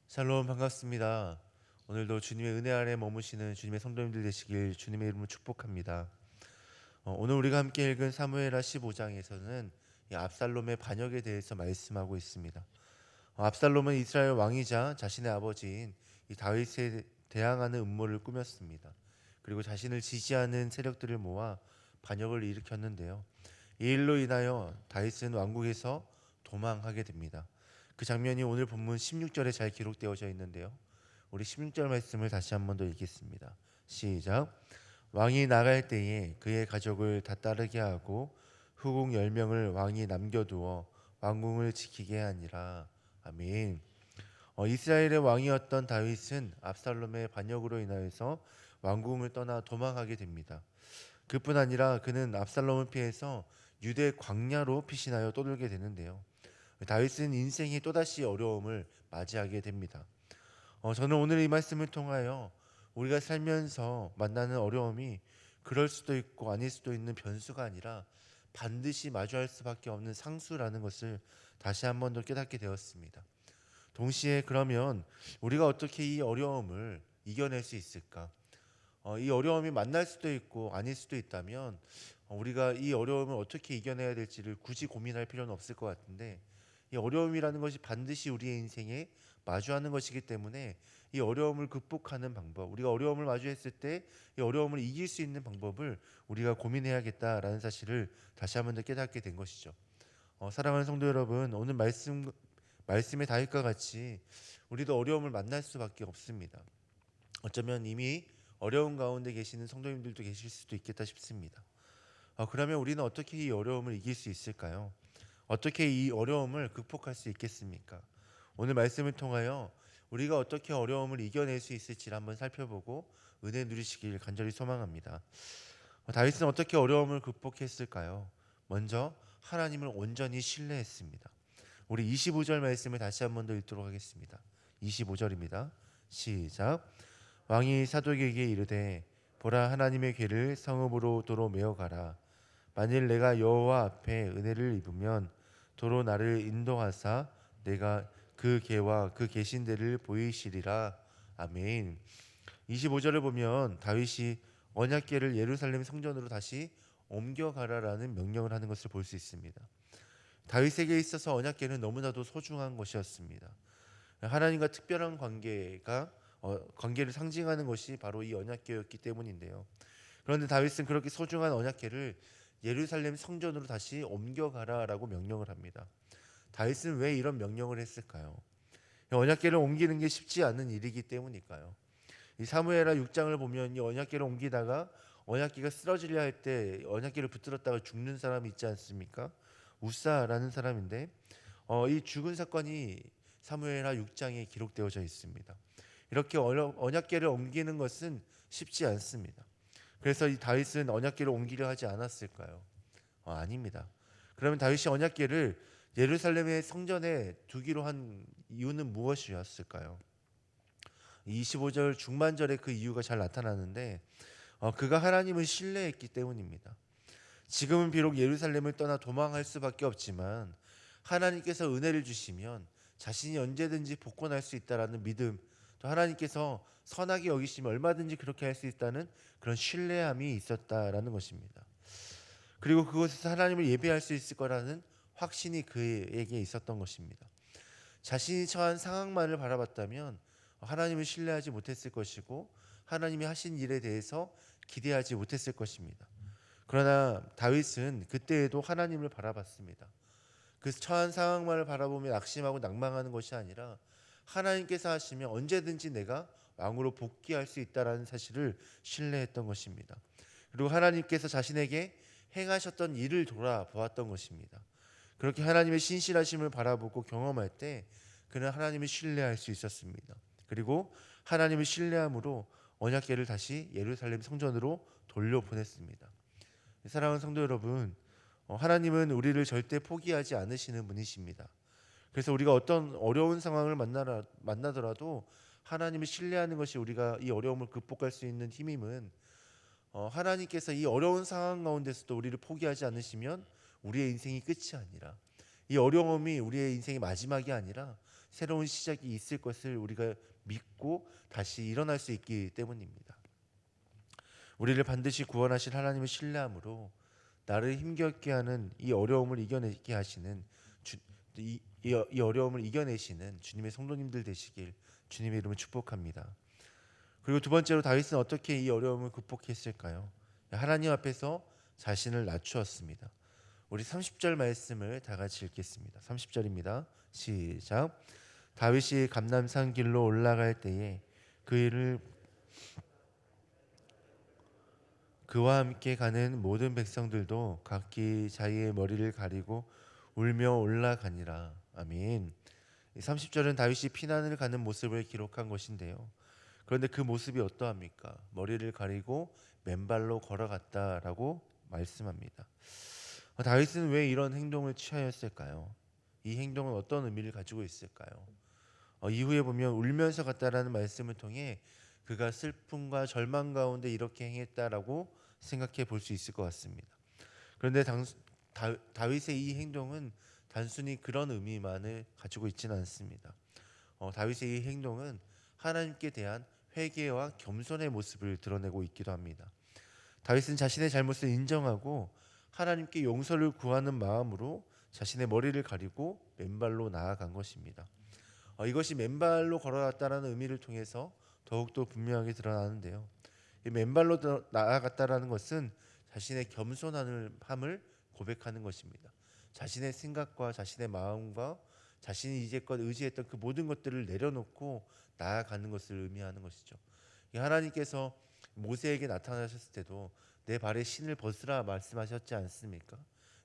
샬롬 반갑습니다. 오늘도 주님의 은혜 아래 머무시는 주님의 성도님들 되시길 주님의 이름으로 축복합니다. 오늘 우리가 함께 읽은 사무엘하 15장에서는 이 압살롬의 반역에 대해서 말씀하고 있습니다. 압살롬은 이스라엘 왕이자 자신의 아버지인 이 다윗에 대항하는 음모를 꾸몄습니다. 그리고 자신을 지지하는 세력들을 모아 반역을 일으켰는데요. 이 일로 인하여 다윗은 왕국에서 도망하게 됩니다. 그 장면이 오늘 본문 16절에 잘 기록되어져 있는데요. 우리 16절 말씀을 다시 한 번 더 읽겠습니다. 시작. 왕이 나갈 때에 그의 가족을 다 따르게 하고 후궁 10명을 왕이 남겨두어 왕궁을 지키게 하니라. 아멘. 이스라엘의 왕이었던 다윗은 압살롬의 반역으로 인하여서 왕궁을 떠나 도망하게 됩니다. 그뿐 아니라 그는 압살롬을 피해서 유대 광야로 피신하여 떠돌게 되는데요. 다윗은 인생의 또다시 어려움을 맞이하게 됩니다. 저는 오늘 이 말씀을 통하여 우리가 살면서 만나는 어려움이 그럴 수도 있고 아닐 수도 있는 변수가 아니라 반드시 마주할 수밖에 없는 상수라는 것을 다시 한 번 더 깨닫게 되었습니다. 동시에 그러면 우리가 어떻게 이 어려움을 이겨낼 수 있을까? 이 어려움이 만날 수도 있고 아닐 수도 있다면 우리가 이 어려움을 어떻게 이겨내야 될지를 굳이 고민할 필요는 없을 것 같은데, 이 어려움이라는 것이 반드시 우리의 인생에 마주하는 것이기 때문에 이 어려움을 극복하는 방법, 우리가 어려움을 마주했을 때 이 어려움을 이길 수 있는 방법을 우리가 고민해야겠다라는 사실을 다시 한번 더 깨닫게 된 것이죠. 사랑하는 성도 여러분, 오늘 말씀의 다윗과 같이 우리도 어려움을 만날 수밖에 없습니다. 어쩌면 이미 어려운 가운데 계시는 성도님들도 계실 수도 있겠다 싶습니다. 그러면 우리는 어떻게 이 어려움을 이길 수 있을까요? 어떻게 이 어려움을 극복할 수 있겠습니까? 오늘 말씀을 통하여 우리가 어떻게 어려움을 이겨낼 수 있을지를 한번 살펴보고 은혜 누리시길 간절히 소망합니다. 다윗은 어떻게 어려움을 극복했을까요? 먼저 하나님을 온전히 신뢰했습니다. 우리 25절 말씀을 다시 한번 더 읽도록 하겠습니다. 25절입니다. 시작. 왕이 사독에게 이르되 보라, 하나님의 궤를 성읍으로 도로 메어 가라. 만일 내가 여호와 앞에 은혜를 입으면 도로 나를 인도하사 내가 그 궤와 그 계신 데를 보이시리라. 아멘. 25절을 보면 다윗이 언약궤를 예루살렘 성전으로 다시 옮겨가라라는 명령을 하는 것을 볼 수 있습니다. 다윗에게 있어서 언약궤는 너무나도 소중한 것이었습니다. 하나님과 특별한 관계를 상징하는 것이 바로 이 언약궤였기 때문인데요. 그런데 다윗은 그렇게 소중한 언약궤를 예루살렘 성전으로 다시 옮겨가라라고 명령을 합니다. 다윗은 왜 이런 명령을 했을까요? 언약궤를 옮기는 게 쉽지 않은 일이기 때문일까요? 이 사무엘하 6장을 보면 이 언약궤를 옮기다가 언약궤가 쓰러지려 할 때 언약궤를 붙들었다가 죽는 사람이 있지 않습니까? 우사라는 사람인데 이 죽은 사건이 사무엘하 6장에 기록되어져 있습니다. 이렇게 언약궤를 옮기는 것은 쉽지 않습니다. 그래서 이 다윗은 언약궤를 옮기려 하지 않았을까요? 아닙니다. 그러면 다윗이 언약궤를 예루살렘의 성전에 두기로 한 이유는 무엇이었을까요? 25절 중반절에 그 이유가 잘 나타나는데 그가 하나님을 신뢰했기 때문입니다. 지금은 비록 예루살렘을 떠나 도망할 수밖에 없지만 하나님께서 은혜를 주시면 자신이 언제든지 복권할 수 있다라는 믿음, 또 하나님께서 선하게 여기시면 얼마든지 그렇게 할 수 있다는 그런 신뢰함이 있었다라는 것입니다. 그리고 그곳에서 하나님을 예배할 수 있을 거라는 확신이 그에게 있었던 것입니다. 자신이 처한 상황만을 바라봤다면 하나님을 신뢰하지 못했을 것이고 하나님이 하신 일에 대해서 기대하지 못했을 것입니다. 그러나 다윗은 그때에도 하나님을 바라봤습니다. 그 처한 상황만을 바라보며 낙심하고 낭망하는 것이 아니라 하나님께서 하시면 언제든지 내가 왕으로 복귀할 수 있다라는 사실을 신뢰했던 것입니다. 그리고 하나님께서 자신에게 행하셨던 일을 돌아보았던 것입니다. 그렇게 하나님의 신실하심을 바라보고 경험할 때 그는 하나님을 신뢰할 수 있었습니다. 그리고 하나님을 신뢰함으로 언약궤를 다시 예루살렘 성전으로 돌려보냈습니다. 사랑하는 성도 여러분, 하나님은 우리를 절대 포기하지 않으시는 분이십니다. 그래서 우리가 어떤 어려운 상황을 만나더라도 하나님을 신뢰하는 것이 우리가 이 어려움을 극복할 수 있는 힘임은, 하나님께서 이 어려운 상황 가운데서도 우리를 포기하지 않으시면 우리의 인생이 끝이 아니라, 이 어려움이 우리의 인생의 마지막이 아니라 새로운 시작이 있을 것을 우리가 믿고 다시 일어날 수 있기 때문입니다. 우리를 반드시 구원하실 하나님을 신뢰함으로 나를 힘겹게 하는 이 어려움을 이겨내게 하시는 이 어려움을 이겨내시는 주님의 성도님들 되시길 주님의 이름으로 축복합니다. 그리고 두 번째로 다윗은 어떻게 이 어려움을 극복했을까요? 하나님 앞에서 자신을 낮추었습니다. 우리 30절 말씀을 다 같이 읽겠습니다. 30절입니다. 시작. 다윗이 감람산 길로 올라갈 때에 그와 함께 가는 모든 백성들도 각기 자기의 머리를 가리고 울며 올라가니라. 아멘. 30절은 다윗이 피난을 가는 모습을 기록한 것인데요. 그런데 그 모습이 어떠합니까? 머리를 가리고 맨발로 걸어갔다라고 말씀합니다. 다윗은 왜 이런 행동을 취하였을까요? 이 행동은 어떤 의미를 가지고 있을까요? 이후에 보면 울면서 갔다라는 말씀을 통해 그가 슬픔과 절망 가운데 이렇게 행했다라고 생각해 볼 수 있을 것 같습니다. 그런데 다윗의 이 행동은 단순히 그런 의미만을 가지고 있지는 않습니다. 다윗의 이 행동은 하나님께 대한 회개와 겸손의 모습을 드러내고 있기도 합니다. 다윗은 자신의 잘못을 인정하고 하나님께 용서를 구하는 마음으로 자신의 머리를 가리고 맨발로 나아간 것입니다. 이것이 맨발로 걸어갔다라는 의미를 통해서 더욱더 분명하게 드러나는데요. 이 맨발로 나아갔다라는 것은 자신의 겸손함을 고백하는 것입니다. 자신의 생각과 자신의 마음과 자신이 이제껏 의지했던 그 모든 것들을 내려놓고 나아가는 것을 의미하는 것이죠. 하나님께서 모세에게 나타나셨을 때도 내 발에 신을 벗으라 말씀하셨지 않습니까?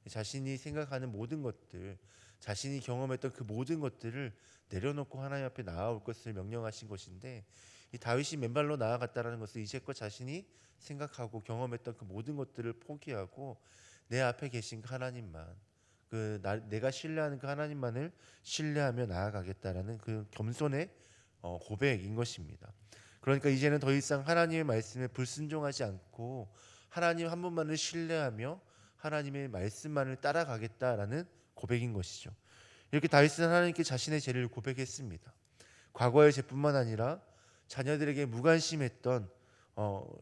자신이 생각하는 모든 것들, 자신이 경험했던 그 모든 것들을 내려놓고 하나님 앞에 나아올 것을 명령하신 것인데, 이 다윗이 맨발로 나아갔다라는 것은 이제껏 자신이 생각하고 경험했던 그 모든 것들을 포기하고 내 앞에 계신 그 하나님만, 내가 신뢰하는 그 하나님만을 신뢰하며 나아가겠다라는 그 겸손의 고백인 것입니다. 그러니까 이제는 더 이상 하나님의 말씀에 불순종하지 않고 하나님 한 분만을 신뢰하며 하나님의 말씀만을 따라가겠다라는 고백인 것이죠. 이렇게 다윗은 하나님께 자신의 죄를 고백했습니다. 과거의 죄뿐만 아니라 자녀들에게 무관심했던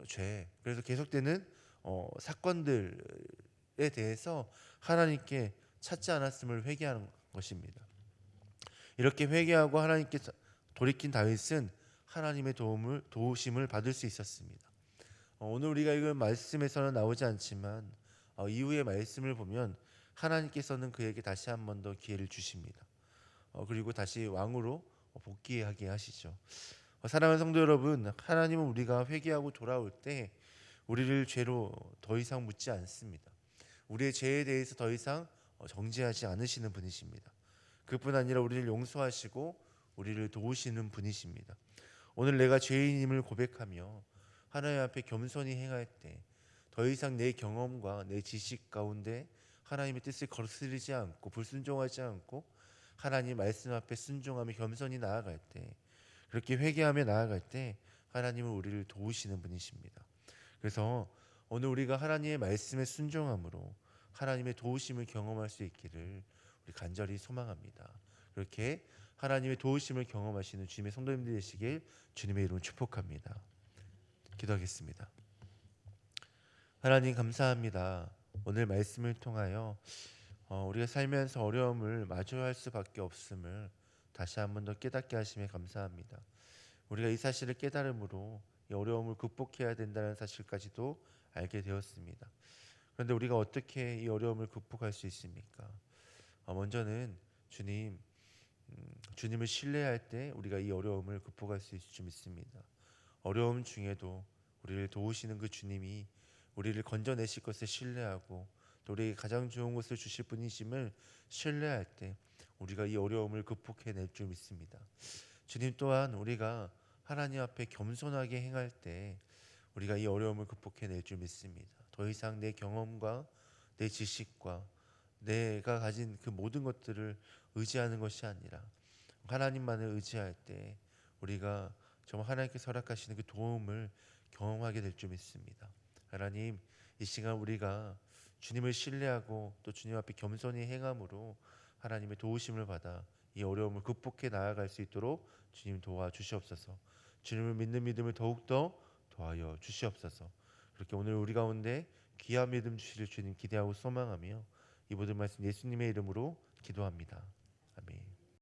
죄, 그래서 계속되는 사건들에 대해서 하나님께 찾지 않았음을 회개하는 것입니다. 이렇게 회개하고 하나님께 돌이킨 다윗은 하나님의 도우심을 받을 수 있었습니다. 오늘 우리가 읽은 말씀에서는 나오지 않지만 이후의 말씀을 보면 하나님께서는 그에게 다시 한 번 더 기회를 주십니다. 그리고 다시 왕으로 복귀하게 하시죠. 사랑하는 성도 여러분, 하나님은 우리가 회개하고 돌아올 때 우리를 죄로 더 이상 묻지 않습니다. 우리의 죄에 대해서 더 이상 정죄하지 않으시는 분이십니다. 그뿐 아니라 우리를 용서하시고 우리를 도우시는 분이십니다. 오늘 내가 죄인임을 고백하며 하나님 앞에 겸손히 행할 때 더 이상 내 경험과 내 지식 가운데 하나님의 뜻을 거스르지 않고 불순종하지 않고 하나님 말씀 앞에 순종하며 겸손히 나아갈 때, 그렇게 회개하며 나아갈 때 하나님은 우리를 도우시는 분이십니다. 그래서 오늘 우리가 하나님의 말씀에 순종함으로 하나님의 도우심을 경험할 수 있기를 우리 간절히 소망합니다. 그렇게 하나님의 도우심을 경험하시는 주님의 성도님들 되시길 주님의 이름으로 축복합니다. 기도하겠습니다. 하나님 감사합니다. 오늘 말씀을 통하여 우리가 살면서 어려움을 마주할 수밖에 없음을 다시 한 번 더 깨닫게 하심에 감사합니다. 우리가 이 사실을 깨달음으로 이 어려움을 극복해야 된다는 사실까지도 알게 되었습니다. 그런데 우리가 어떻게 이 어려움을 극복할 수 있습니까? 먼저는 주님을 신뢰할 때 우리가 이 어려움을 극복할 수 있을 줄 믿습니다. 어려움 중에도 우리를 도우시는 그 주님이 우리를 건져내실 것을 신뢰하고 또 우리에게 가장 좋은 것을 주실 분이심을 신뢰할 때 우리가 이 어려움을 극복해낼 줄 믿습니다. 주님 또한 우리가 하나님 앞에 겸손하게 행할 때 우리가 이 어려움을 극복해낼 줄 믿습니다. 더 이상 내 경험과 내 지식과 내가 가진 그 모든 것들을 의지하는 것이 아니라 하나님만을 의지할 때 우리가 정말 하나님께서 허락하시는 그 도움을 경험하게 될 줄 믿습니다. 하나님, 이 시간 우리가 주님을 신뢰하고 또 주님 앞에 겸손히 행함으로 하나님의 도우심을 받아 이 어려움을 극복해 나아갈 수 있도록 주님 도와주시옵소서. 주님을 믿는 믿음을 더욱더 더하여 주시옵소서. 그렇게 오늘 우리 가운데 귀한 믿음 주실 주님 기대하고 소망하며 이 모든 말씀 예수님의 이름으로 기도합니다. 아멘.